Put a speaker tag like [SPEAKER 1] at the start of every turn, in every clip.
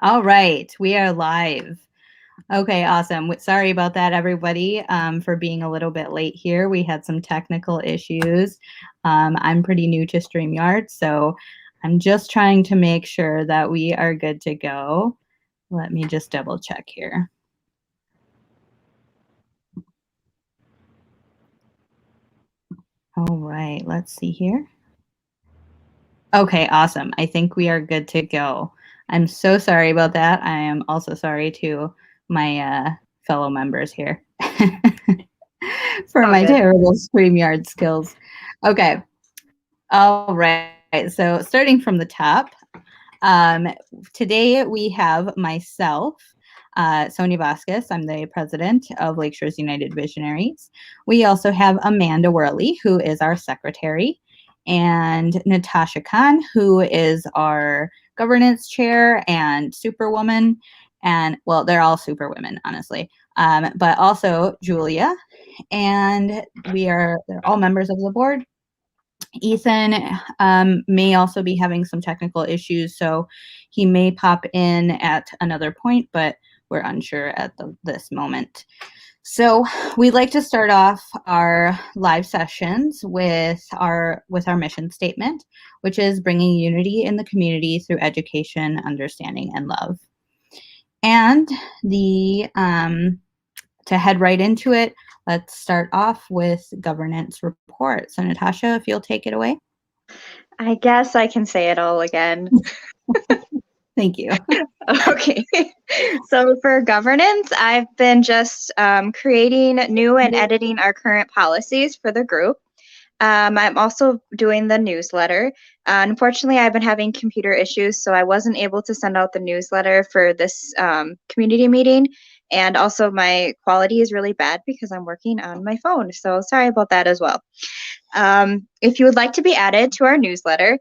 [SPEAKER 1] All right, we are live. Okay, awesome. Sorry about that, everybody, for being a little bit late here. We had some technical issues. I'm pretty new to StreamYard, so I'm just trying to make sure that we are good to go. Let me just double check here. All right, let's see here. Okay, awesome. I think we are good to go. I'm so sorry about that. I am also sorry to my fellow members here for
[SPEAKER 2] All
[SPEAKER 1] my
[SPEAKER 2] good.
[SPEAKER 1] terrible StreamYard skills. Okay. All right. So starting from the top, um, today we have myself, Sonia Vasquez. I'm the president of Lakeshore's United Visionaries. We also have Amanda Worley, who is our secretary, and Natasha Khan, who is our governance chair and superwoman. And well, they're all superwomen, honestly. But also Julia, and they're all members of the board. Ethan may also be having some technical issues, so he may pop in at another point, but we're unsure at this moment. So we'd like to start off our live sessions with our mission statement, which is bringing unity in the community through education, understanding, and love. And to head right into it, let's start off with governance report. So Natasha, if you'll take it away.
[SPEAKER 2] I guess I can say it all again.
[SPEAKER 1] Thank you.
[SPEAKER 2] Okay. So for governance, I've been just creating new and editing our current policies for the group. I'm also doing the newsletter. Unfortunately, I've been having computer issues, so I wasn't able to send out the newsletter for this community meeting. And also, my quality is really bad because I'm working on my phone. So sorry about that as well. If you would like to be added to our newsletter,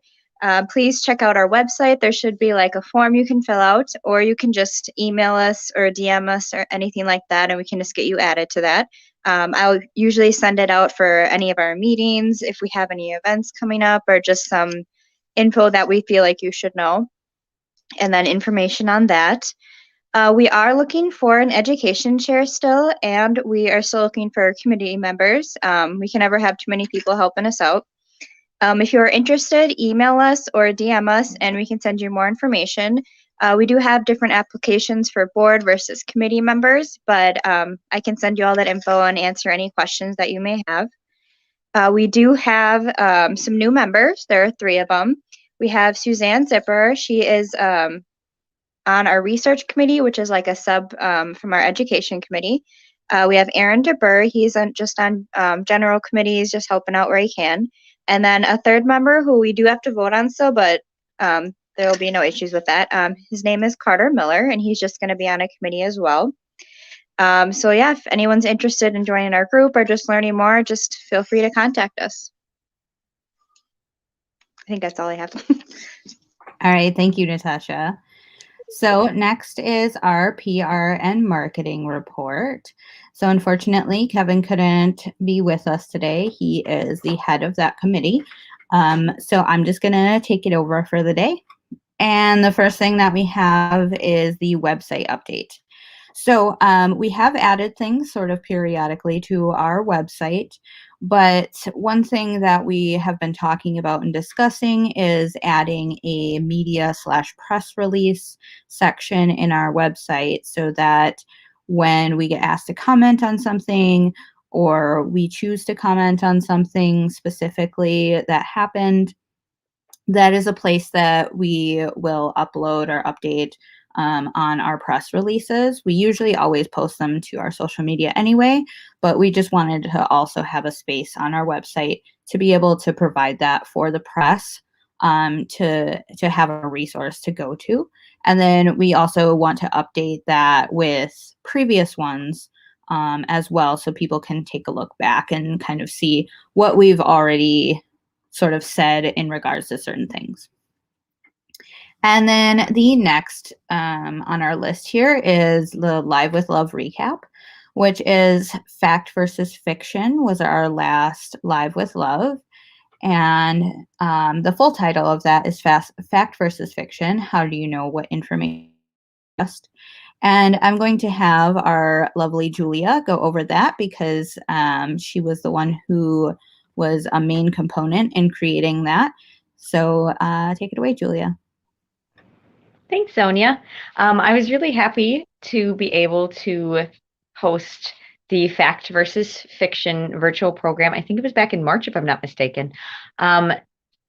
[SPEAKER 2] please check out our website. There should be like a form you can fill out, or you can just email us or DM us or anything like that, and we can just get you added to that. I'll usually send it out for any of our meetings, if we have any events coming up, or just some info that we feel like you should know, and then information on that. We are looking for an education chair still, and we are still looking for community members. We can never have too many people helping us out. If you're interested, email us or DM us and we can send you more information. We do have different applications for board versus committee members, but I can send you all that info and answer any questions that you may have. We do have some new members. There are 3 of them. We have Suzanne Zipper. She is on our research committee, which is like a sub from our education committee. We have Aaron DeBurr. He's just on general committees, just helping out where he can. And then a 3rd member who we do have to vote on still, but there will be no issues with that. His name is Carter Miller, and he's just going to be on a committee as well. So yeah, if anyone's interested in joining our group or just learning more, just feel free to contact us. I think that's all I have.
[SPEAKER 1] All right, thank you, Natasha. So next is our PR and marketing report. So unfortunately, Kevin couldn't be with us today. He is the head of that committee. So I'm just going to take it over for the day. And the first thing that we have is the website update. So we have added things sort of periodically to our website, but one thing that we have been talking about and discussing is adding a media/press release section in our website so that when we get asked to comment on something or we choose to comment on something specifically that happened, that is a place that we will upload or update on our press releases. We usually always post them to our social media anyway, but we just wanted to also have a space on our website to be able to provide that for the press, to have a resource to go to. And then we also want to update that with previous ones as well, so people can take a look back and kind of see what we've already sort of said in regards to certain things. And then the next on our list here is the Live with Love recap, which is Fact versus Fiction was our last Live with Love. And the full title of that is Fact versus Fiction. How do you know what information And I'm going to have our lovely Julia go over that because she was the one who was a main component in creating that. So take it away, Julia.
[SPEAKER 3] Thanks, Sonia. I was really happy to be able to host the Fact versus Fiction virtual program. I think it was back in March, if I'm not mistaken. Um,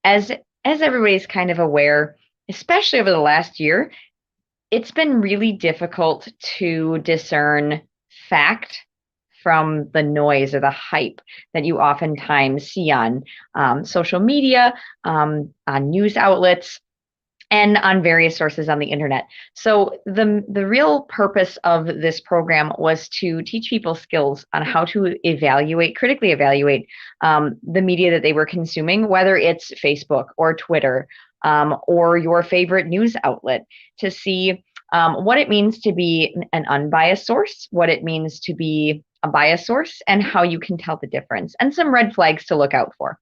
[SPEAKER 3] as everybody's kind of aware, especially over the last year, it's been really difficult to discern fact from the noise or the hype that you oftentimes see on social media, on news outlets, and on various sources on the internet. So the real purpose of this program was to teach people skills on how to critically evaluate the media that they were consuming, whether it's Facebook or Twitter or your favorite news outlet, to see what it means to be an unbiased source, what it means to be a biased source, and how you can tell the difference, and some red flags to look out for.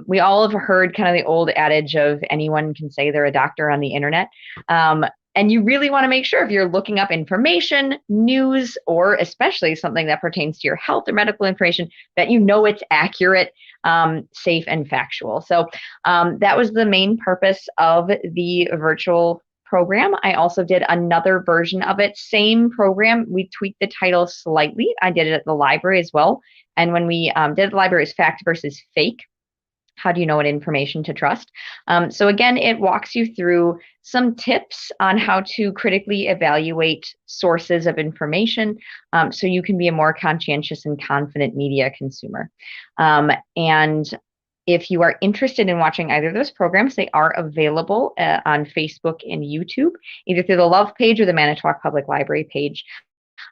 [SPEAKER 3] We all have heard kind of the old adage of anyone can say they're a doctor on the internet. And you really want to make sure if you're looking up information, news, or especially something that pertains to your health or medical information, that you know it's accurate, safe, and factual. So that was the main purpose of the virtual program. I also did another version of it, same program. We tweaked the title slightly. I did it at the library as well. And when we did the library, it's fact versus fake. How do you know what information to trust? So again, it walks you through some tips on how to critically evaluate sources of information so you can be a more conscientious and confident media consumer. And if you are interested in watching either of those programs, they are available on Facebook and YouTube, either through the L.U.V page or the Manitowoc Public Library page.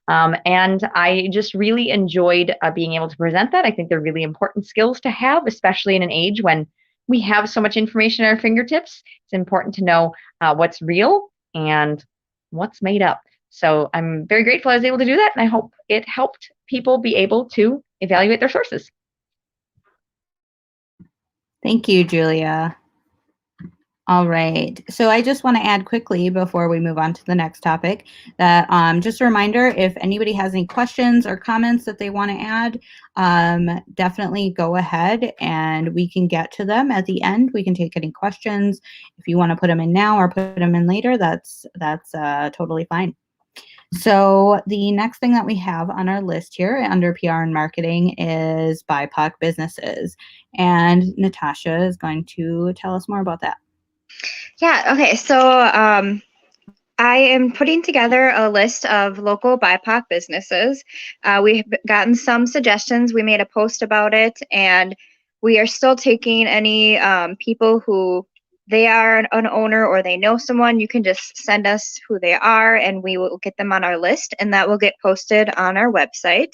[SPEAKER 3] And I just really enjoyed being able to present that. I think they're really important skills to have, especially in an age when we have so much information at our fingertips. It's important to know what's real and what's made up. So I'm very grateful I was able to do that, and I hope it helped people be able to evaluate their sources.
[SPEAKER 1] Thank you, Julia. All right. So I just want to add quickly before we move on to the next topic that just a reminder, if anybody has any questions or comments that they want to add, definitely go ahead and we can get to them at the end. We can take any questions. If you want to put them in now or put them in later, that's totally fine. So the next thing that we have on our list here under PR and marketing is BIPOC businesses. And Natasha is going to tell us more about that.
[SPEAKER 2] Yeah, okay. So I am putting together a list of local BIPOC businesses. We've gotten some suggestions. We made a post about it, and we are still taking any people who they are an owner or they know someone. You can just send us who they are, and we will get them on our list, and that will get posted on our website.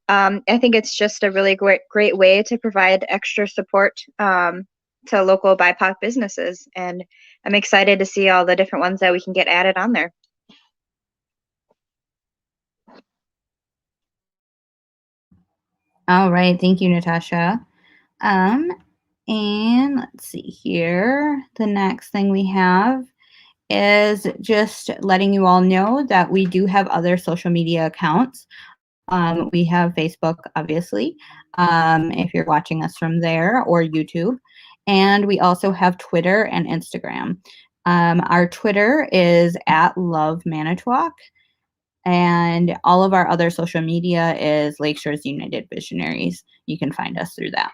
[SPEAKER 2] I think it's just a really great way to provide extra support to local BIPOC businesses, and I'm excited to see all the different ones that we can get added on there.
[SPEAKER 1] All right, thank you, Natasha. And let's see here. The next thing we have is just letting you all know that we do have other social media accounts. We have Facebook, obviously, if you're watching us from there, or YouTube. And we also have Twitter and Instagram. Our Twitter is at L.U.V Manitowoc. And all of our other social media is Lakeshores United Visionaries. You can find us through that.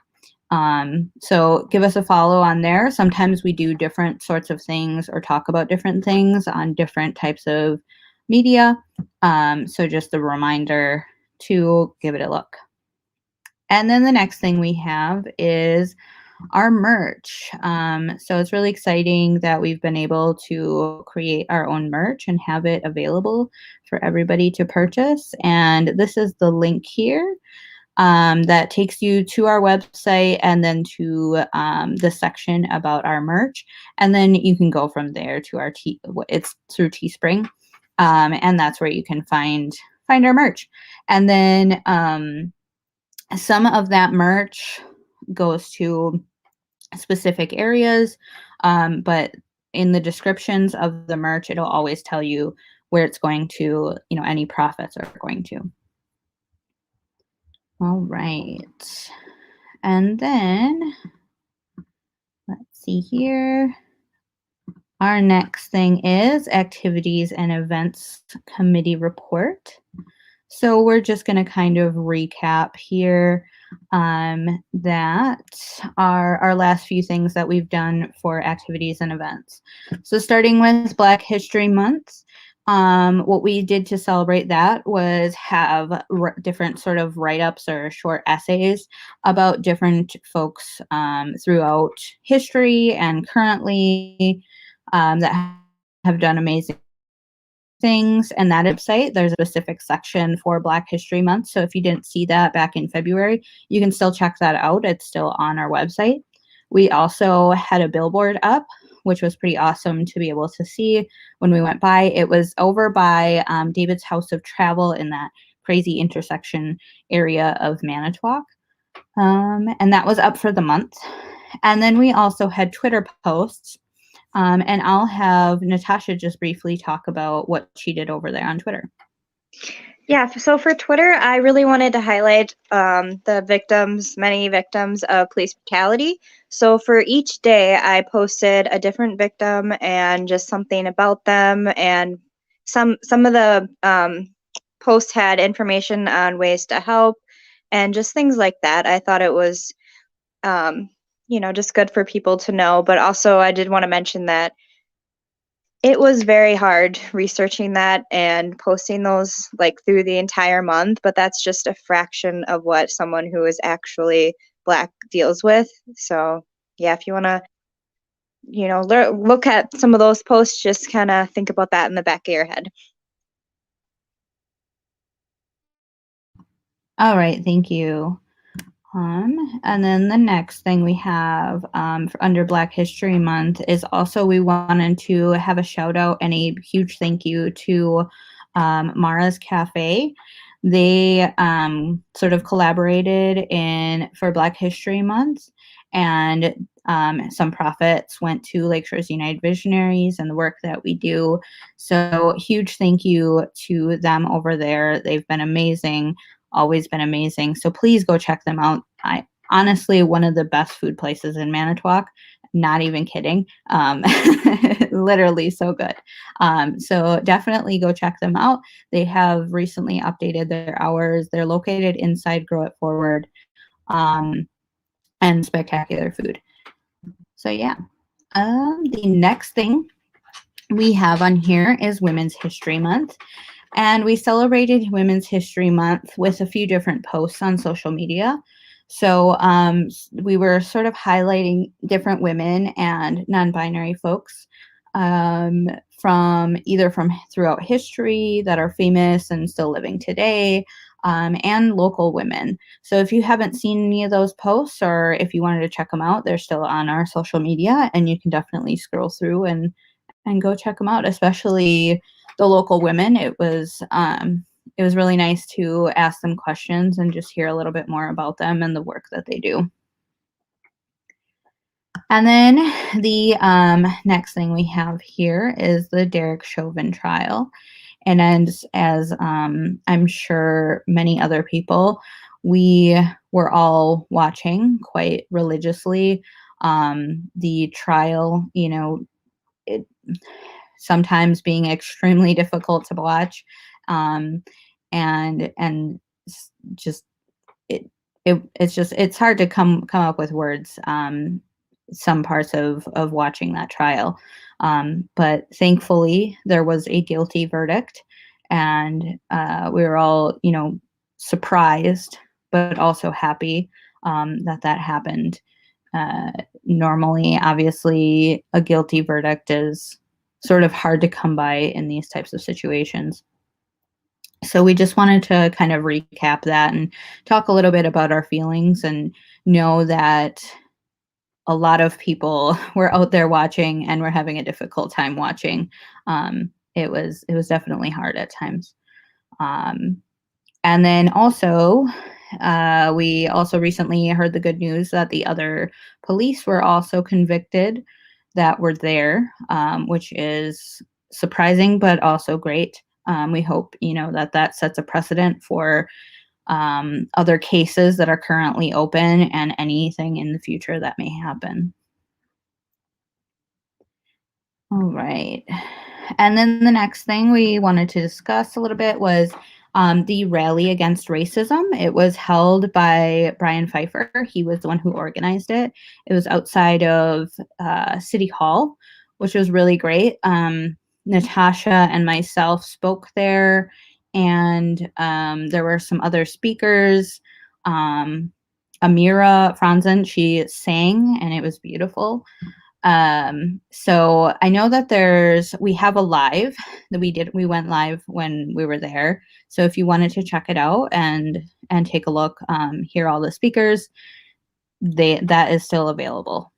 [SPEAKER 1] So give us a follow on there. Sometimes we do different sorts of things or talk about different things on different types of media. So just a reminder to give it a look. And then the next thing we have is our merch. So it's really exciting that we've been able to create our own merch and have it available for everybody to purchase. And this is the link here that takes you to our website and then to the section about our merch. And then you can go from there to our it's through Teespring. And that's where you can find our merch. And then some of that merch goes to specific areas, but in the descriptions of the merch, it'll always tell you where it's going to, any profits are going to. All right. And then let's see here. Our next thing is activities and events committee report. So we're just going to kind of recap here that our last few things that we've done for activities and events. So starting with Black History Month, what we did to celebrate that was have different sort of write-ups or short essays about different folks throughout history and currently that have done amazing things. And that website, there's a specific section for Black History Month. So if you didn't see that back in February, you can still check that out. It's still on our website. We also had a billboard up, which was pretty awesome to be able to see when we went by. It was over by David's House of Travel in that crazy intersection area of Manitowoc. And that was up for the month. And then we also had Twitter posts. And I'll have Natasha just briefly talk about what she did over there on Twitter.
[SPEAKER 2] Yeah, so for Twitter, I really wanted to highlight many victims of police brutality. So for each day, I posted a different victim and just something about them. And some of the posts had information on ways to help and just things like that. I thought it was just good for people to know. But also, I did want to mention that it was very hard researching that and posting those through the entire month, but that's just a fraction of what someone who is actually Black deals with. So yeah, if you want to, look at some of those posts, just kind of think about that in the back of your head.
[SPEAKER 1] All right, thank you. And then the next thing we have under Black History Month is also we wanted to have a shout out and a huge thank you to Mara's Cafe. They sort of collaborated for Black History Month, and some profits went to Lake Shore's United Visionaries and the work that we do. So huge thank you to them over there. They've been amazing. Always been amazing. So please go check them out. Honestly, one of the best food places in Manitowoc. Not even kidding. Literally so good. So definitely go check them out. They have recently updated their hours. They're located inside Grow It Forward, and spectacular food. So yeah. The next thing we have on here is Women's History Month. And we celebrated Women's History Month with a few different posts on social media. So we were sort of highlighting different women and non-binary folks from throughout history that are famous and still living today, and local women. So if you haven't seen any of those posts, or if you wanted to check them out, they're still on our social media, and you can definitely scroll through and go check them out, especially the local women. It was really nice to ask them questions and just hear a little bit more about them and the work that they do. And then the next thing we have here is the Derek Chauvin trial. And as I'm sure many other people, we were all watching quite religiously the trial, it sometimes being extremely difficult to watch, and just it's hard to come up with words, some parts of watching that trial, but thankfully there was a guilty verdict, and we were all surprised but also happy that happened. Normally, obviously, a guilty verdict is sort of hard to come by in these types of situations. So we just wanted to kind of recap that and talk a little bit about our feelings, and know that a lot of people were out there watching and were having a difficult time watching. It was definitely hard at times. And then also, we also recently heard the good news that the other police were also convicted that were there, which is surprising, but also great. We hope, that sets a precedent for other cases that are currently open and anything in the future that may happen. All right. And then the next thing we wanted to discuss a little bit was the rally against racism. It was held by Brian Pfeiffer. He was the one who organized it. It was outside of City Hall, which was really great. Natasha and myself spoke there, and there were some other speakers. Amira Franzen, she sang, and it was beautiful. So I know that we have a live that we went live when we were there. So if you wanted to check it out and take a look, hear all the speakers, that is still available.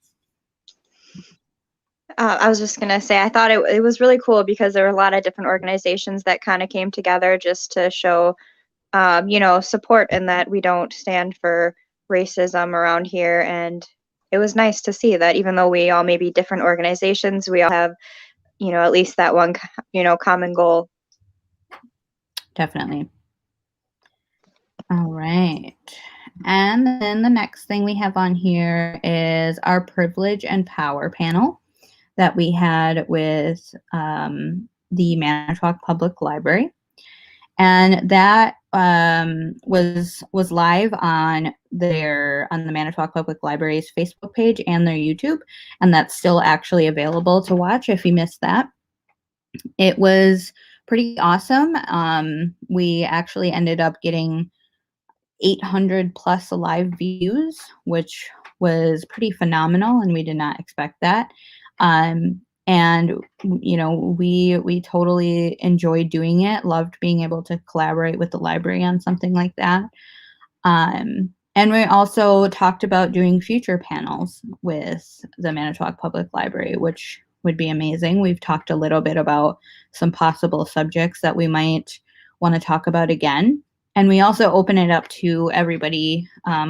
[SPEAKER 2] I was just gonna say, I thought it was really cool because there were a lot of different organizations that kind of came together just to show, support, and that we don't stand for racism around here. And it was nice to see that even though we all may be different organizations, we all have, at least that one, common goal.
[SPEAKER 1] Definitely. All right. And then the next thing we have on here is our privilege and power panel that we had with the Manitowoc Public Library. And that was live on the Manitowoc Public Library's Facebook page and their YouTube, and that's still actually available to watch if you missed that. It was pretty awesome. We actually ended up getting 800 plus live views, which was pretty phenomenal, and we did not expect that. And we totally enjoyed doing it, loved being able to collaborate with the library on something like that. And we also talked about doing future panels with the Manitowoc Public Library, which would be amazing. We've talked a little bit about some possible subjects that we might want to talk about again. And we also open it up to everybody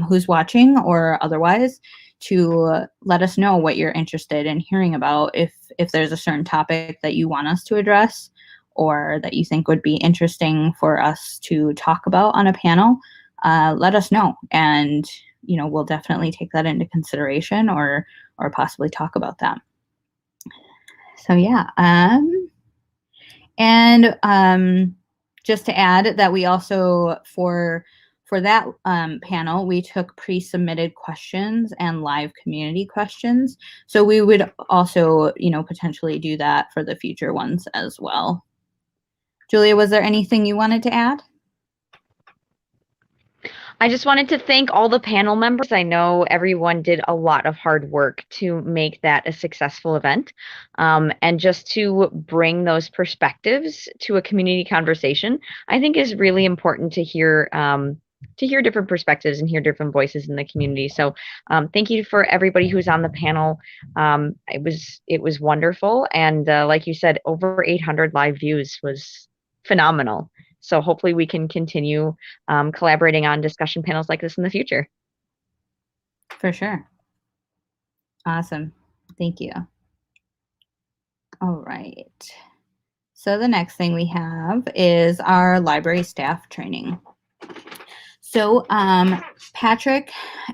[SPEAKER 1] who's watching or otherwise to let us know what you're interested in hearing about. If there's a certain topic that you want us to address or that you think would be interesting for us to talk about on a panel, let us know. And, we'll definitely take that into consideration or possibly talk about that. So, yeah. And just to add that we also, for that panel, we took pre-submitted questions and live community questions. So we would also, potentially do that for the future ones as well. Julia, was there anything you wanted to add?
[SPEAKER 3] I just wanted to thank all the panel members. I know everyone did a lot of hard work to make that a successful event, and just to bring those perspectives to a community conversation, I think is really important to hear different perspectives and hear different voices in the community. So thank you for everybody who's on the panel. It was wonderful, and like you said, over 800 live views was phenomenal. So hopefully we can continue collaborating on discussion panels like this in the future.
[SPEAKER 1] For sure. Awesome. Thank you. All right. So the next thing we have is our library staff training. So Patrick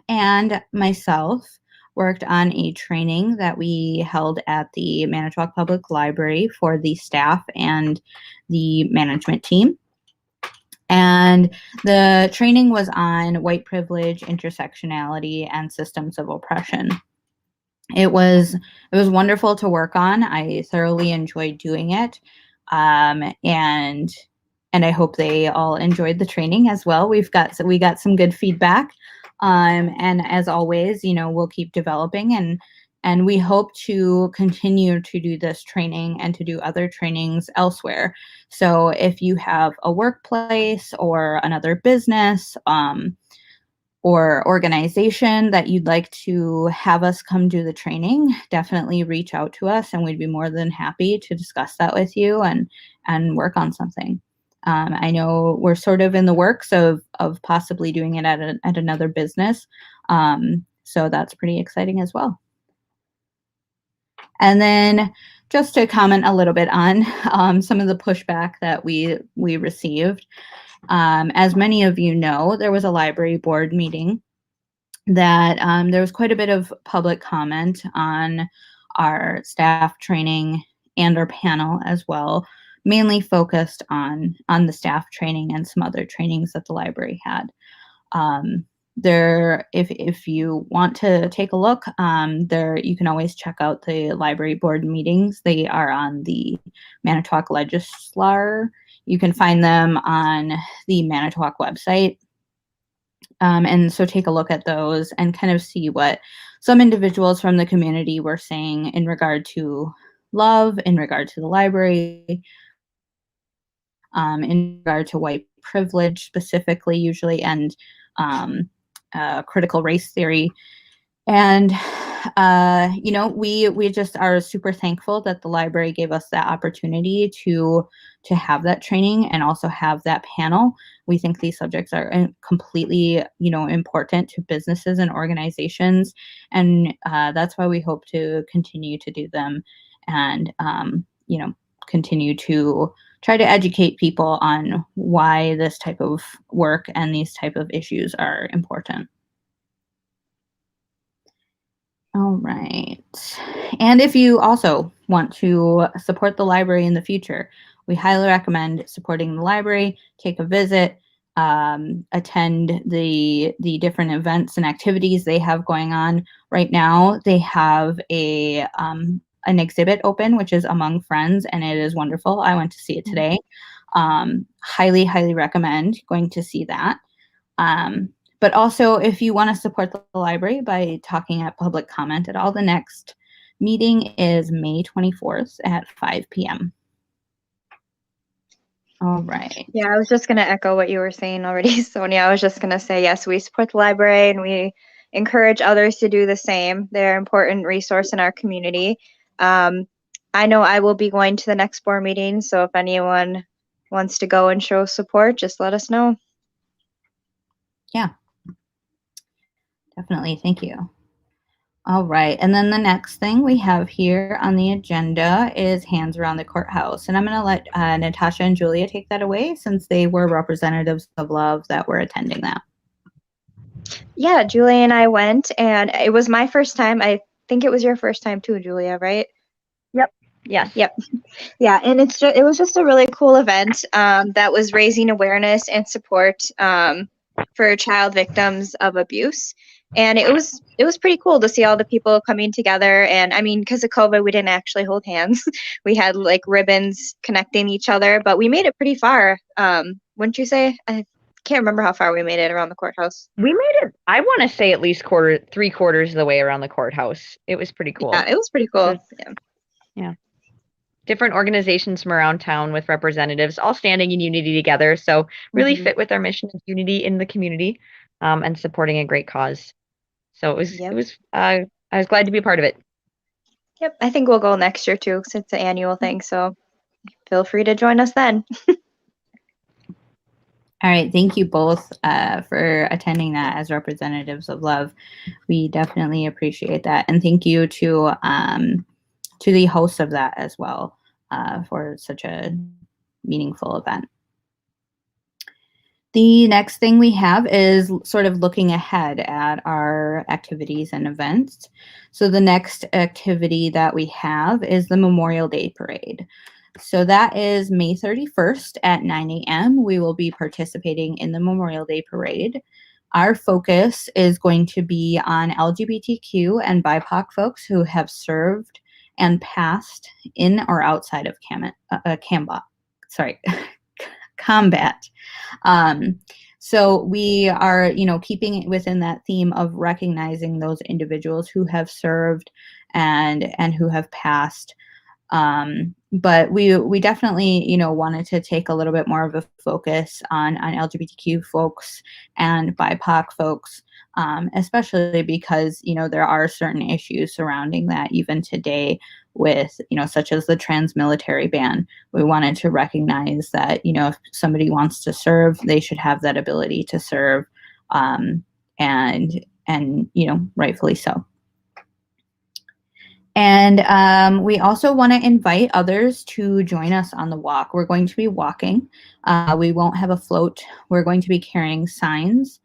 [SPEAKER 1] and myself worked on a training that we held at the Manitowoc Public Library for the staff and the management team. And the training was on white privilege, intersectionality, and systems of oppression. It was wonderful to work on. I thoroughly enjoyed doing it, and I hope they all enjoyed the training as well. We got some good feedback, and as always, we'll keep developing and we hope to continue to do this training and to do other trainings elsewhere. So if you have a workplace or another business, or organization that you'd like to have us come do the training, definitely reach out to us and we'd be more than happy to discuss that with you and work on something. I know we're sort of in the works of possibly doing it at another business. So that's pretty exciting as well. And then just to comment a little bit on some of the pushback that we received. As many of you know, there was a library board meeting that there was quite a bit of public comment on our staff training and our panel as well, mainly focused on the staff training and some other trainings that the library had. If you want to take a look, there you can always check out the library board meetings. They are on the Manitowoc Legislar. You can find them on the Manitowoc website. And so take a look at those and kind of see what some individuals from the community were saying in regard to love, in regard to the library, in regard to white privilege specifically, usually, and critical race theory. And we just are super thankful that the library gave us that opportunity to have that training and also have that panel. We think these subjects are completely, important to businesses and organizations, and that's why we hope to continue to do them and continue to try to educate people on why this type of work and these type of issues are important. All right. And if you also want to support the library in the future, we highly recommend supporting the library. Take a visit, attend the different events and activities they have going on. Right now, they have an exhibit open, which is Among Friends, and it is wonderful. I went to see it today. Highly, highly recommend going to see that. But also, if you want to support the library by talking at public comment at all, the next meeting is May 24th at 5 p.m. All right.
[SPEAKER 2] Yeah, I was just going to echo what you were saying already, Sonia. I was just going to say, yes, we support the library and we encourage others to do the same. They're an important resource in our community. I know I will be going to the next board meeting, so if anyone wants to go and show support, just let us know.
[SPEAKER 1] Yeah. Definitely. Thank you. All right. And then the next thing we have here on the agenda is Hands Around the Courthouse. And I'm going to let Natasha and Julia take that away since they were representatives of L.U.V. that were attending that.
[SPEAKER 2] Yeah, Julia and I went, and it was my first time. I think it was your first time too, Julia, right?
[SPEAKER 3] Yep. Yes.
[SPEAKER 2] Yep. Yeah, and it was just a really cool event that was raising awareness and support for child victims of abuse. And it was pretty cool to see all the people coming together. And I mean, because of COVID, we didn't actually hold hands. We had like ribbons connecting each other, but we made it pretty far. Wouldn't you say? I can't remember how far we made it around the courthouse.
[SPEAKER 3] We made it, I want to say at least 3/4 of the way around the courthouse. It was pretty cool.
[SPEAKER 2] Yeah, it was pretty cool.
[SPEAKER 3] Yeah. Different organizations from around town with representatives all standing in unity together. So really fit with our mission of unity in the community and supporting a great cause. So I was glad to be a part of it.
[SPEAKER 2] Yep. I think we'll go next year too, since it's an annual thing. So feel free to join us then.
[SPEAKER 1] All right. Thank you both for attending that as representatives of L.U.V. We definitely appreciate that. And thank you to the host of that as well for such a meaningful event. The next thing we have is sort of looking ahead at our activities and events. So the next activity that we have is the Memorial Day Parade. So that is May 31st at 9 a.m. We will be participating in the Memorial Day Parade. Our focus is going to be on LGBTQ and BIPOC folks who have served and passed in or outside of combat. So we are, keeping it within that theme of recognizing those individuals who have served and who have passed. But we definitely, wanted to take a little bit more of a focus on LGBTQ folks and BIPOC folks, especially because, there are certain issues surrounding that even today with, such as the trans military ban. We wanted to recognize that, if somebody wants to serve, they should have that ability to serve, and rightfully so. And we also want to invite others to join us on the walk. We're going to be walking. We won't have a float. We're going to be carrying signs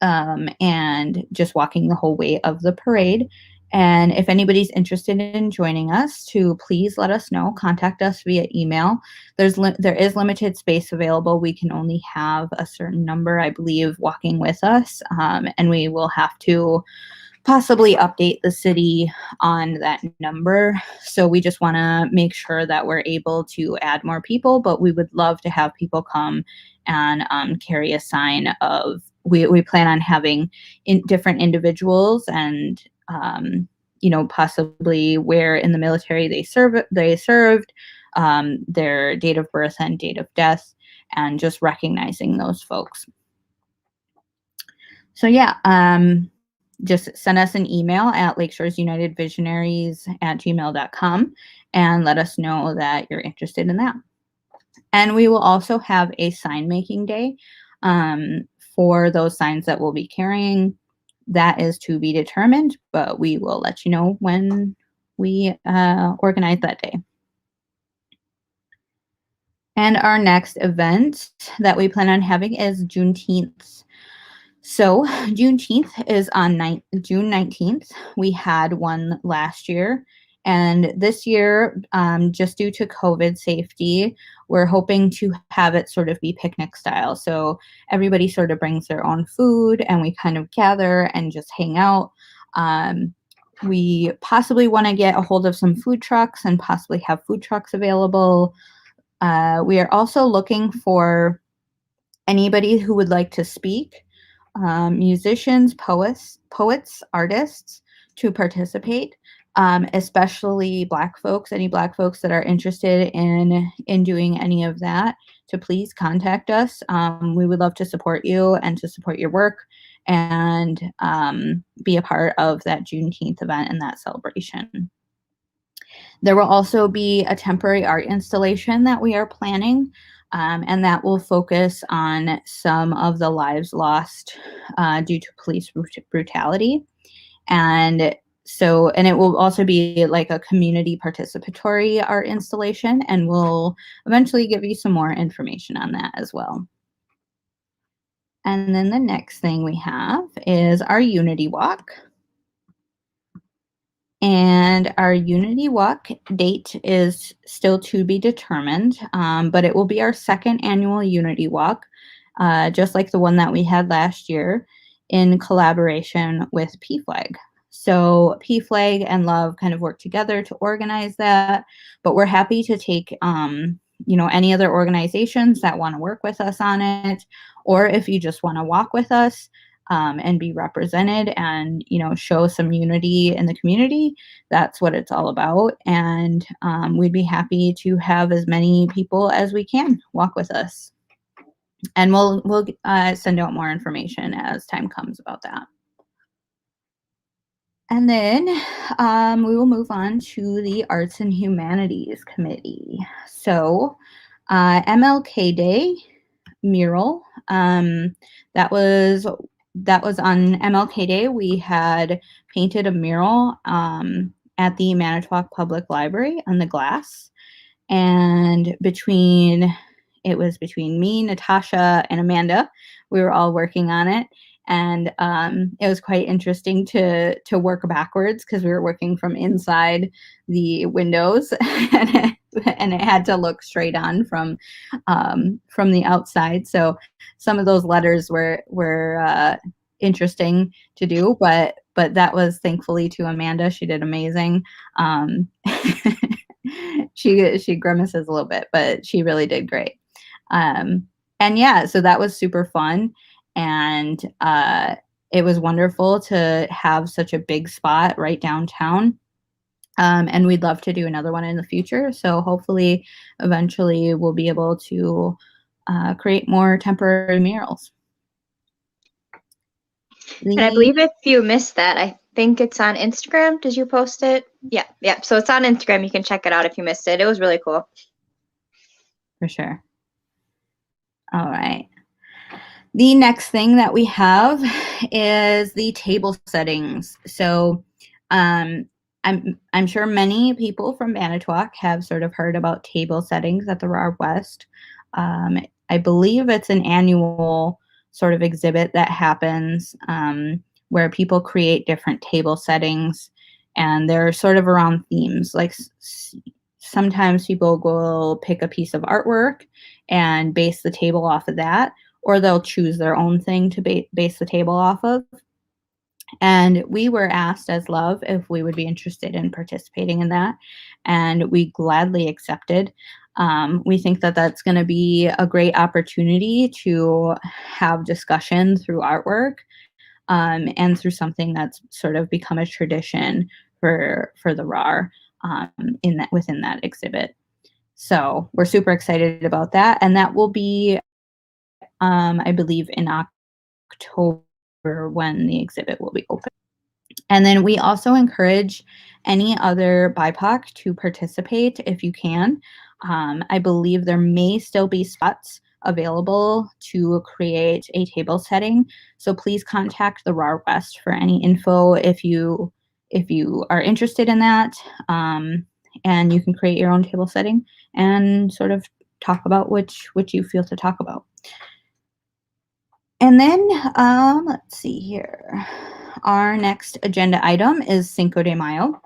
[SPEAKER 1] and just walking the whole way of the parade. And if anybody's interested in joining us, to please let us know. Contact us via email. There is limited space available. We can only have a certain number, I believe, walking with us, and we will have to possibly update the city on that number. So we just want to make sure that we're able to add more people, but we would love to have people come and carry a sign of, we plan on having different individuals and, possibly where in the military they served, their date of birth and date of death, and just recognizing those folks. So yeah, just send us an email at lakeshoresunitedvisionaries@gmail.com and let us know that you're interested in that. And we will also have a sign making day for those signs that we'll be carrying. That is to be determined, but we will let you know when we organize that day. And our next event that we plan on having is Juneteenth. So Juneteenth is on June 19th. We had one last year. And this year, just due to COVID safety, we're hoping to have it sort of be picnic style. So everybody sort of brings their own food and we kind of gather and just hang out. We possibly want to get a hold of some food trucks and possibly have food trucks available. We are also looking for anybody who would like to speak. Musicians, poets, artists to participate, especially Black folks, any Black folks that are interested in doing any of that, to please contact us. We would love to support you and to support your work and be a part of that Juneteenth event and that celebration. There will also be a temporary art installation that we are planning, and that will focus on some of the lives lost due to police brutality. And it will also be like a community participatory art installation, and we'll eventually give you some more information on that as well. And then the next thing we have is our Unity Walk. And our Unity Walk date is still to be determined, but it will be our second annual Unity Walk, just like the one that we had last year, in collaboration with PFLAG. So PFLAG and L.U.V kind of work together to organize that, but we're happy to take any other organizations that want to work with us on it, or if you just want to walk with us and be represented and show some unity in the community. That's what it's all about. And we'd be happy to have as many people as we can walk with us. And we'll send out more information as time comes about that. And then we will move on to the Arts and Humanities Committee. So MLK Day mural, that was on MLK Day. We had painted a mural at the Manitowoc Public Library on the glass, and it was between me, Natasha, and Amanda. We were all working on it, and it was quite interesting to work backwards because we were working from inside the windows, and it had to look straight on from the outside. So some of those letters were interesting to do, but that was thankfully to Amanda. She did amazing. She grimaces a little bit, but she really did great. And yeah, so that was super fun, and it was wonderful to have such a big spot right downtown. And we'd love to do another one in the future. So hopefully, eventually, we'll be able to create more temporary murals.
[SPEAKER 2] And I believe if you missed that, I think it's on Instagram. Did you post it? Yeah. So it's on Instagram. You can check it out if you missed it. It was really cool.
[SPEAKER 1] For sure. All right. The next thing that we have is the table settings. So I'm sure many people from Manitowoc have sort of heard about table settings at the RAR West. I believe it's an annual sort of exhibit that happens where people create different table settings, and they're sort of around themes. Like sometimes people will pick a piece of artwork and base the table off of that, or they'll choose their own thing to base the table off of. And we were asked as L.U.V if we would be interested in participating in that, and we gladly accepted. We think that that's going to be a great opportunity to have discussion through artwork, and through something that's sort of become a tradition for the RAR, within that exhibit. So we're super excited about that, and that will be, I believe, in October when the exhibit will be open. And then we also encourage any other BIPOC to participate if you can. I believe there may still be spots available to create a table setting. So please contact the RAR West for any info if you are interested in that. And you can create your own table setting and sort of talk about which you feel to talk about. And then let's see here. Our next agenda item is Cinco de Mayo.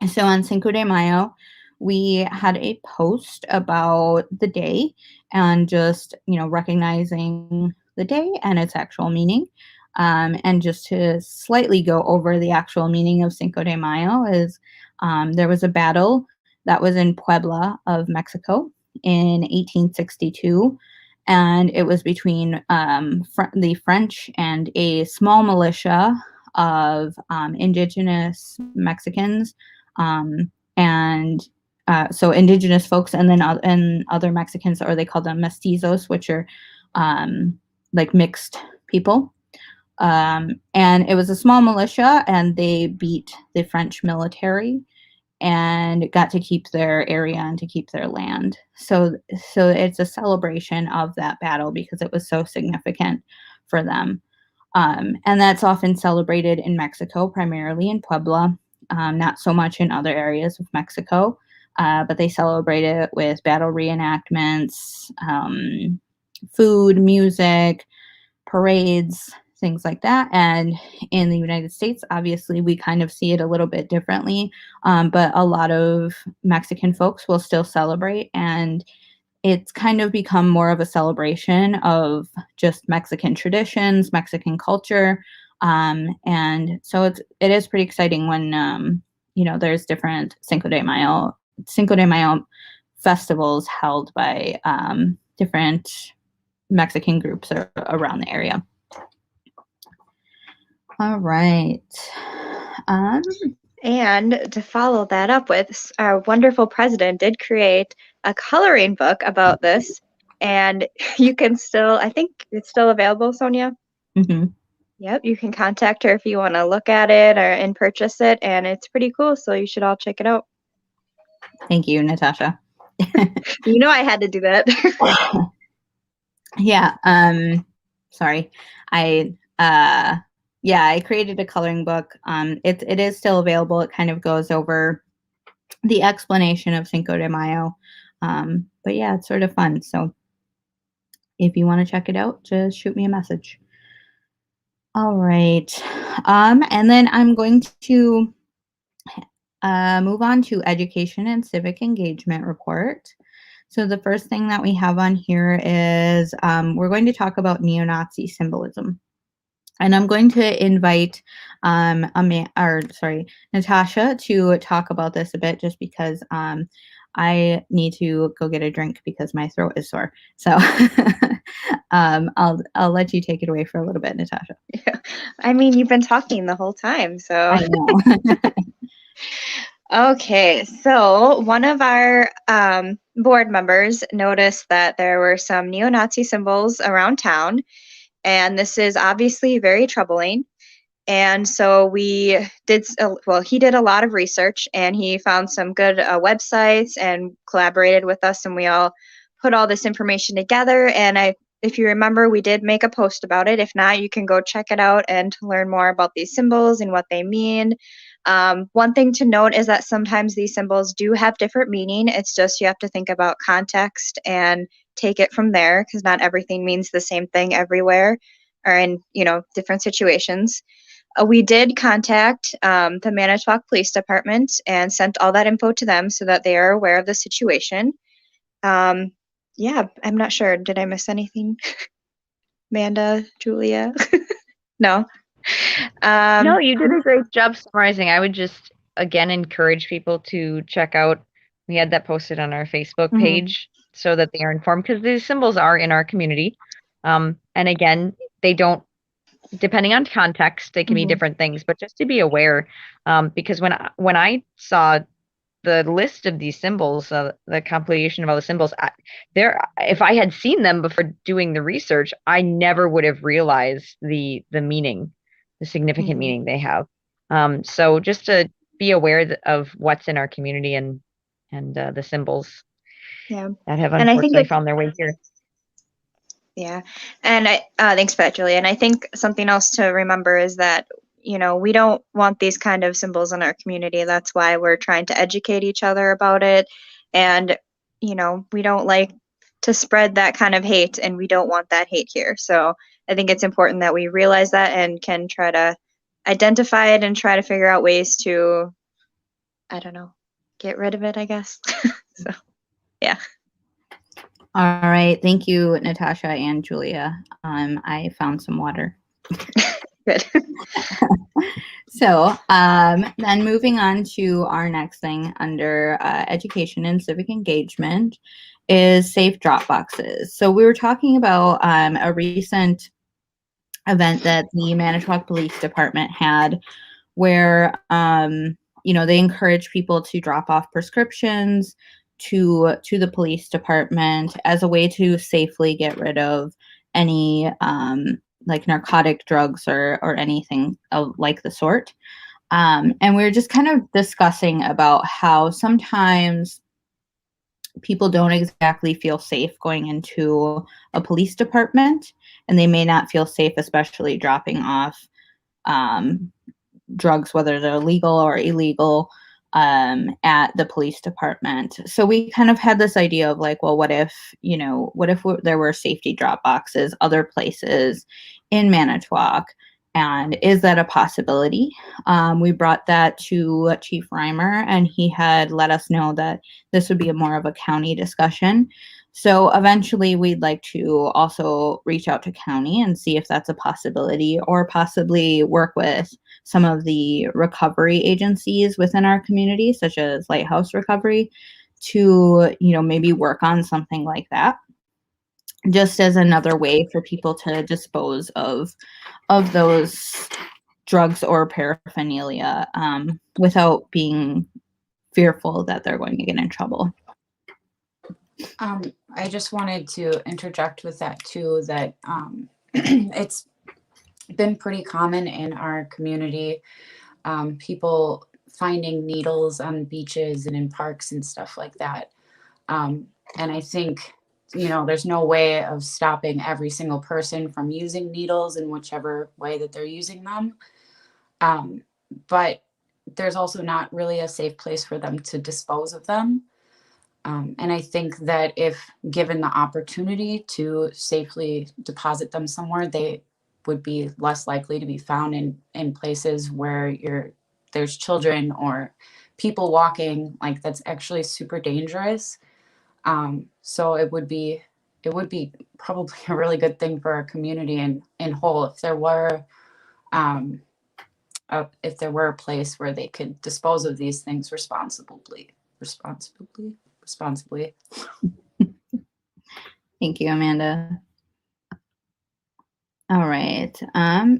[SPEAKER 1] So on Cinco de Mayo, we had a post about the day and just, recognizing the day and its actual meaning. And just to slightly go over the actual meaning of Cinco de Mayo is there was a battle that was in Puebla of Mexico in 1862. And it was between the French and a small militia of indigenous Mexicans, and so indigenous folks, and then and other Mexicans, or they call them mestizos, which are like mixed people. And it was a small militia, and they beat the French military and got to keep their area and to keep their land. So it's a celebration of that battle because it was so significant for them. And that's often celebrated in Mexico, primarily in Puebla, not so much in other areas of Mexico, but they celebrate it with battle reenactments, food, music, parades, things like that. And in the United States, obviously, we kind of see it a little bit differently, but a lot of Mexican folks will still celebrate, and it's kind of become more of a celebration of just Mexican traditions, Mexican culture. And so it is pretty exciting when, there's different Cinco de Mayo festivals held by different Mexican groups around the area. All right.
[SPEAKER 2] And to follow that up with, our wonderful president did create a coloring book about this, and you can still, I think it's still available, Sonia.
[SPEAKER 1] Mm-hmm.
[SPEAKER 2] Yep, you can contact her if you want to look at it and purchase it, and it's pretty cool, so you should all check it out.
[SPEAKER 1] Thank you, Natasha.
[SPEAKER 2] You know I had to do that.
[SPEAKER 1] Yeah. Sorry. I created a coloring book. It is still available. It kind of goes over the explanation of Cinco de Mayo. But yeah, it's sort of fun. So if you want to check it out, just shoot me a message. All right. And then I'm going to move on to education and civic engagement report. So the first thing that we have on here is we're going to talk about neo-Nazi symbolism. And I'm going to invite Natasha to talk about this a bit, just because I need to go get a drink because my throat is sore. So I'll let you take it away for a little bit, Natasha.
[SPEAKER 2] Yeah. I mean, you've been talking the whole time, so.
[SPEAKER 1] I know.
[SPEAKER 2] Okay, so one of our board members noticed that there were some neo-Nazi symbols around town, and this is obviously very troubling. And so he did a lot of research, and he found some good websites and collaborated with us, and we all put all this information together. And if you remember, we did make a post about it. If not, you can go check it out and learn more about these symbols and what they mean. One thing to note is that sometimes these symbols do have different meaning. It's just you have to think about context and take it from there, because not everything means the same thing everywhere or in, different situations. We did contact the Manitowoc Police Department and sent all that info to them so that they are aware of the situation. Yeah, I'm not sure. Did I miss anything? Amanda, Julia? No.
[SPEAKER 3] No, you did a great job summarizing. I would just again encourage people to check out. We had that posted on our Facebook
[SPEAKER 2] Mhm.
[SPEAKER 3] page so that they are informed, because these symbols are in our community. And again, they don't, depending on context, they can be
[SPEAKER 2] Mhm.
[SPEAKER 3] different things, but just to be aware, because when I saw the list of these symbols, the compilation of all the symbols, if I had seen them before doing the research, I never would have realized the meaning, the significant
[SPEAKER 2] Mhm.
[SPEAKER 3] meaning they have. So just to be aware of what's in our community and the symbols
[SPEAKER 2] Yeah.
[SPEAKER 3] that have
[SPEAKER 2] And I think
[SPEAKER 3] unfortunately found their way here.
[SPEAKER 2] Yeah. And thanks for that, Julie. And I think something else to remember is that, we don't want these kind of symbols in our community. That's why we're trying to educate each other about it. And, we don't like to spread that kind of hate, and we don't want that hate here. So I think it's important that we realize that and can try to identify it and try to figure out ways to, I don't know, get rid of it, I guess. So, yeah.
[SPEAKER 1] All right. Thank you, Natasha and Julia. I found some water.
[SPEAKER 2] Good.
[SPEAKER 1] So then moving on to our next thing under education and civic engagement is safe drop boxes. So we were talking about a recent event that the Manitowoc Police Department had where they encourage people to drop off prescriptions to the police department as a way to safely get rid of any like narcotic drugs or anything of like the sort. And we were just kind of discussing about how sometimes people don't exactly feel safe going into a police department, and they may not feel safe, especially dropping off um, drugs, whether they're legal or illegal, at the police department. So we kind of had this idea of like, well, what if there were safety drop boxes other places in Manitowoc? And is that a possibility? We brought that to Chief Reimer, and he had let us know that this would be more of a county discussion. So eventually, we'd like to also reach out to county and see if that's a possibility, or possibly work with some of the recovery agencies within our community, such as Lighthouse Recovery, to maybe work on something like that, just as another way for people to dispose of those drugs or paraphernalia without being fearful that they're going to get in trouble.
[SPEAKER 4] I just wanted to interject with that too, that it's been pretty common in our community, people finding needles on beaches and in parks and stuff like that. And I think, there's no way of stopping every single person from using needles in whichever way that they're using them. But there's also not really a safe place for them to dispose of them. And I think that if given the opportunity to safely deposit them somewhere, they would be less likely to be found in places where there's children or people walking, like that's actually super dangerous. So it would be probably a really good thing for our community in whole if there were a place where they could dispose of these things responsibly.
[SPEAKER 1] Thank you, Amanda. All right.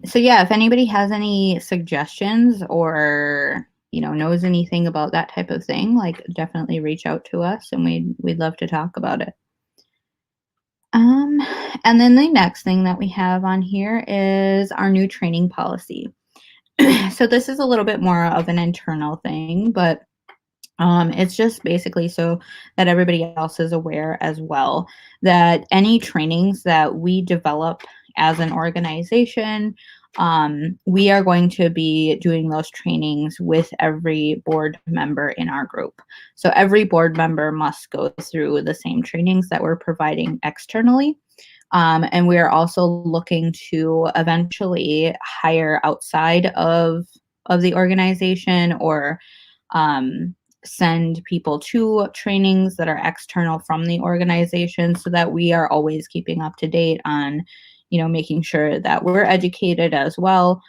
[SPEAKER 1] So yeah, if anybody has any suggestions or knows anything about that type of thing, like definitely reach out to us, and we'd love to talk about it. And then the next thing that we have on here is our new training policy. So this is a little bit more of an internal thing, but it's just basically so that everybody else is aware as well that any trainings that we develop as an organization we are going to be doing those trainings with every board member in our group. So every board member must go through the same trainings that we're providing externally. And we are also looking to eventually hire outside of the organization, or send people to trainings that are external from the organization, so that we are always keeping up to date on, making sure that we're educated as well.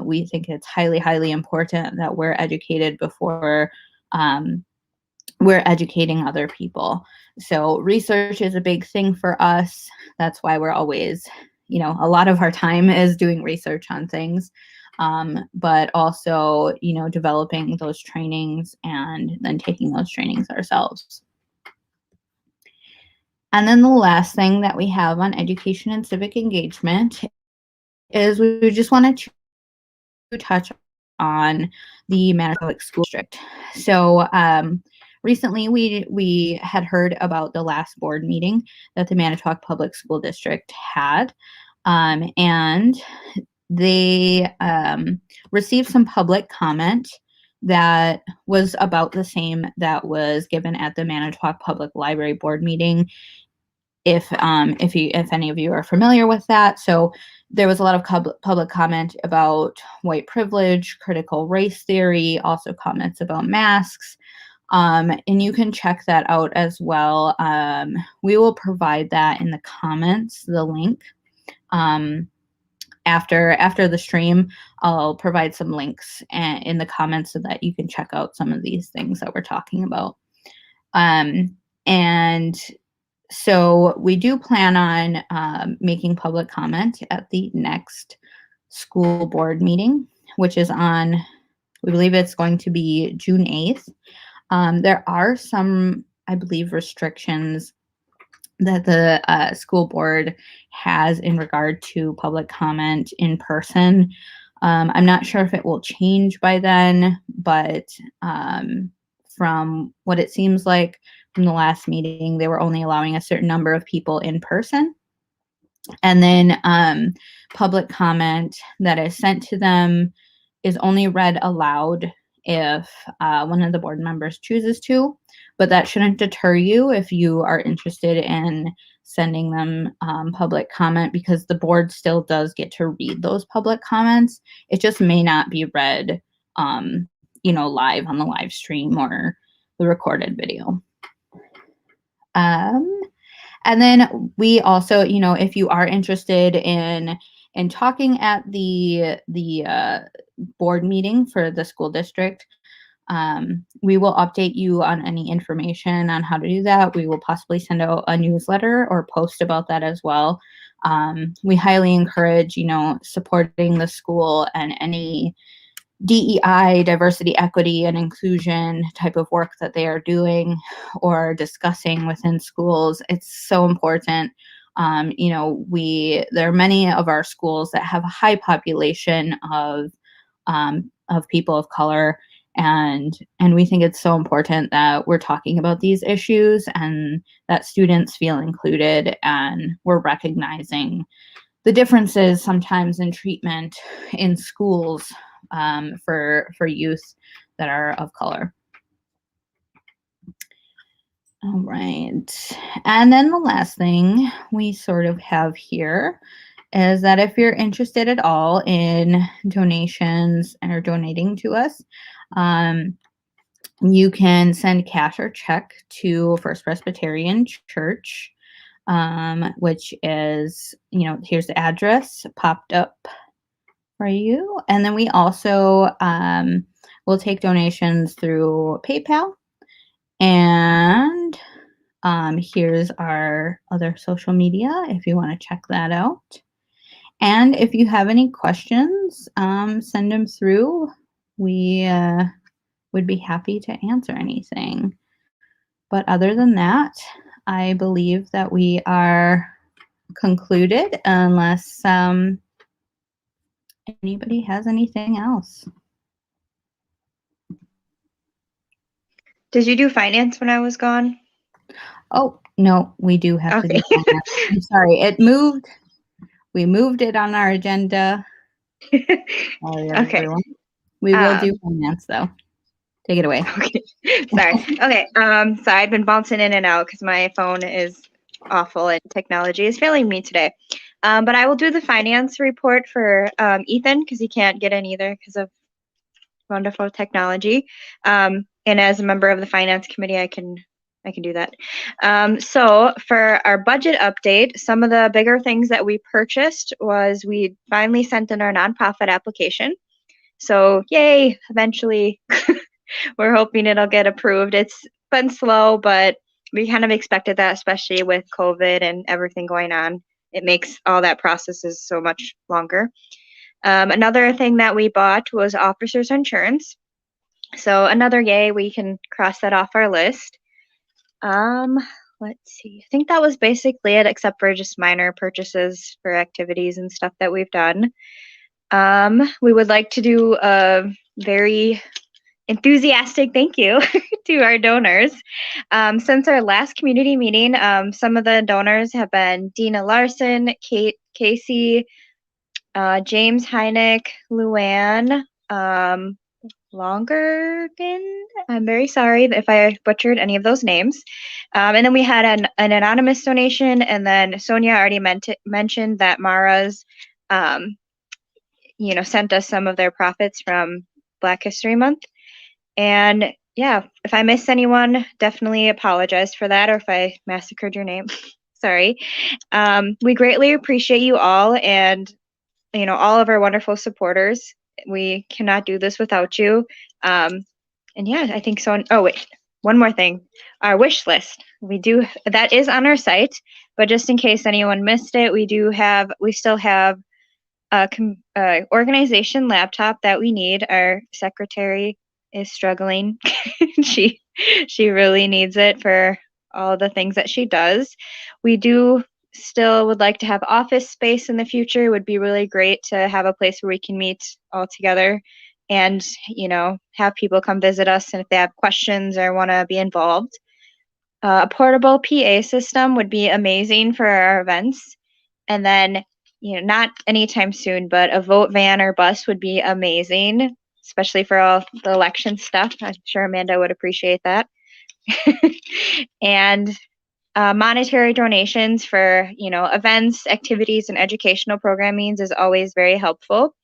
[SPEAKER 1] We think it's highly, highly important that we're educated before we're educating other people. So research is a big thing for us. That's why we're always, a lot of our time is doing research on things. But also, developing those trainings and then taking those trainings ourselves. And then the last thing that we have on education and civic engagement is we just wanted to touch on the Manitowoc School District. So recently we had heard about the last board meeting that the Manitowoc Public School District had, and they received some public comment that was about the same that was given at the Manitowoc Public Library board meeting. If any of you are familiar with that. So there was a lot of public comment about white privilege, critical race theory, also comments about masks. And you can check that out as well. We will provide that in the comments, the link. After the stream, I'll provide some links in the comments so that you can check out some of these things that we're talking about. And so we do plan on making public comment at the next school board meeting, which is on, we believe it's going to be June 8th. There are some, I believe, restrictions that the school board has in regard to public comment in person. I'm not sure if it will change by then, but from what it seems like from the last meeting, they were only allowing a certain number of people in person. And then public comment that is sent to them is only read aloud if one of the board members chooses to, but that shouldn't deter you if you are interested in sending them public comment, because the board still does get to read those public comments. It just may not be read, live on the live stream or the recorded video. And then we also, if you are interested in talking at the board meeting for the school district, we will update you on any information on how to do that. We will possibly send out a newsletter or post about that as well. We highly encourage, supporting the school and any DEI, diversity, equity, and inclusion type of work that they are doing or discussing within schools. It's so important. There are many of our schools that have a high population of people of color, and we think it's so important that we're talking about these issues and that students feel included, and we're recognizing the differences sometimes in treatment in schools for youth that are of color. All right. And then the last thing we sort of have here is that if you're interested at all in donations or donating to us, you can send cash or check to First Presbyterian Church, which is, here's the address popped up for you. And then we also will take donations through PayPal. And here's our other social media if you want to check that out. And if you have any questions, send them through. We would be happy to answer anything. But other than that, I believe that we are concluded unless anybody has anything else.
[SPEAKER 2] Did you do finance when I was gone?
[SPEAKER 1] Oh, no, we do have to do finance. I'm sorry. We moved it on our agenda. Sorry,
[SPEAKER 2] Okay.
[SPEAKER 1] everyone. We will do finance, though. Take it away.
[SPEAKER 2] Okay. Sorry. Okay. So I've been bouncing in and out because my phone is awful and technology is failing me today. But I will do the finance report for Ethan because he can't get in either because of wonderful technology. And as a member of the finance committee, I can do that. So for our budget update, some of the bigger things that we purchased was we finally sent in our nonprofit application. So yay! Eventually, we're hoping it'll get approved. It's been slow, but we kind of expected that, especially with COVID and everything going on. It makes all that processes so much longer. Another thing that we bought was officers insurance. So another yay, we can cross that off our list. Let's see. I think that was basically it, except for just minor purchases for activities and stuff that we've done. We would like to do a very enthusiastic thank you to our donors. Since our last community meeting, some of the donors have been Dina Larson, Casey, James Heineck, Luann, Longergan. I'm very sorry if I butchered any of those names. And then we had an anonymous donation, and then Sonia already mentioned that Mara's, sent us some of their profits from Black History Month. And yeah, if I missed anyone, definitely apologize for that, or if I massacred your name, sorry. We greatly appreciate you all, and all of our wonderful supporters. We cannot do this without you. And yeah, I think so. Oh wait, one more thing. Our wish list. That is on our site, but just in case anyone missed it, we still have a organization laptop that we need. Our secretary is struggling. she really needs it for all the things that she does. We do still would like to have office space in the future. It would be really great to have a place where we can meet all together and have people come visit us, and if they have questions or want to be involved. A portable PA system would be amazing for our events. And then not anytime soon, but a vote van or bus would be amazing, especially for all the election stuff. I'm sure Amanda would appreciate that. And monetary donations for events, activities, and educational programming is always very helpful.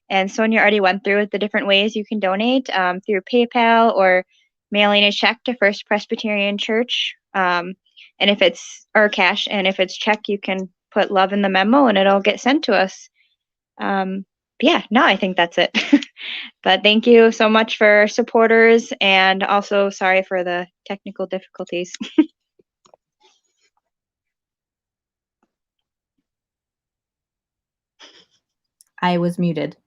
[SPEAKER 2] And Sonia already went through the different ways you can donate through PayPal or mailing a check to First Presbyterian Church. And if it's or cash, and if it's check, you can put love in the memo and it'll get sent to us. Yeah, no, I think that's it. But thank you so much for supporters, and also sorry for the technical difficulties.
[SPEAKER 1] I was muted.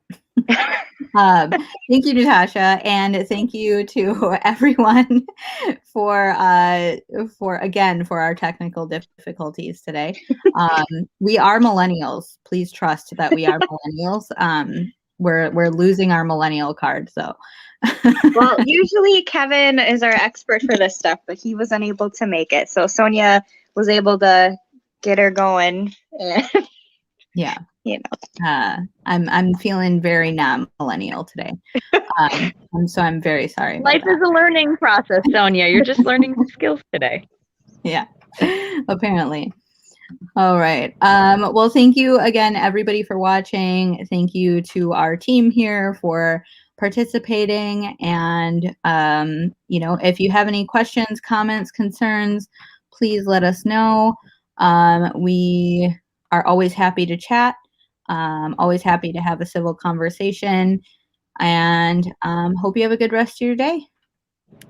[SPEAKER 1] Thank you, Natasha, and thank you to everyone for our technical difficulties today. We are millennials. Please trust that we are millennials. We're losing our millennial card, so.
[SPEAKER 2] Well, usually Kevin is our expert for this stuff, but he was unable to make it. So Sonia was able to get her going.
[SPEAKER 1] Yeah. I'm feeling very non-millennial today. So I'm very sorry about
[SPEAKER 3] Life
[SPEAKER 1] that.
[SPEAKER 3] is a learning process, Sonia. You're just learning new skills today.
[SPEAKER 1] Yeah, apparently. All right. Well, thank you again, everybody, for watching. Thank you to our team here for participating. And, if you have any questions, comments, concerns, please let us know. We are always happy to chat, always happy to have a civil conversation, and hope you have a good rest of your day.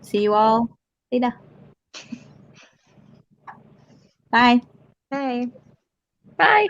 [SPEAKER 1] See you all later. Bye.
[SPEAKER 2] Bye.
[SPEAKER 3] Bye.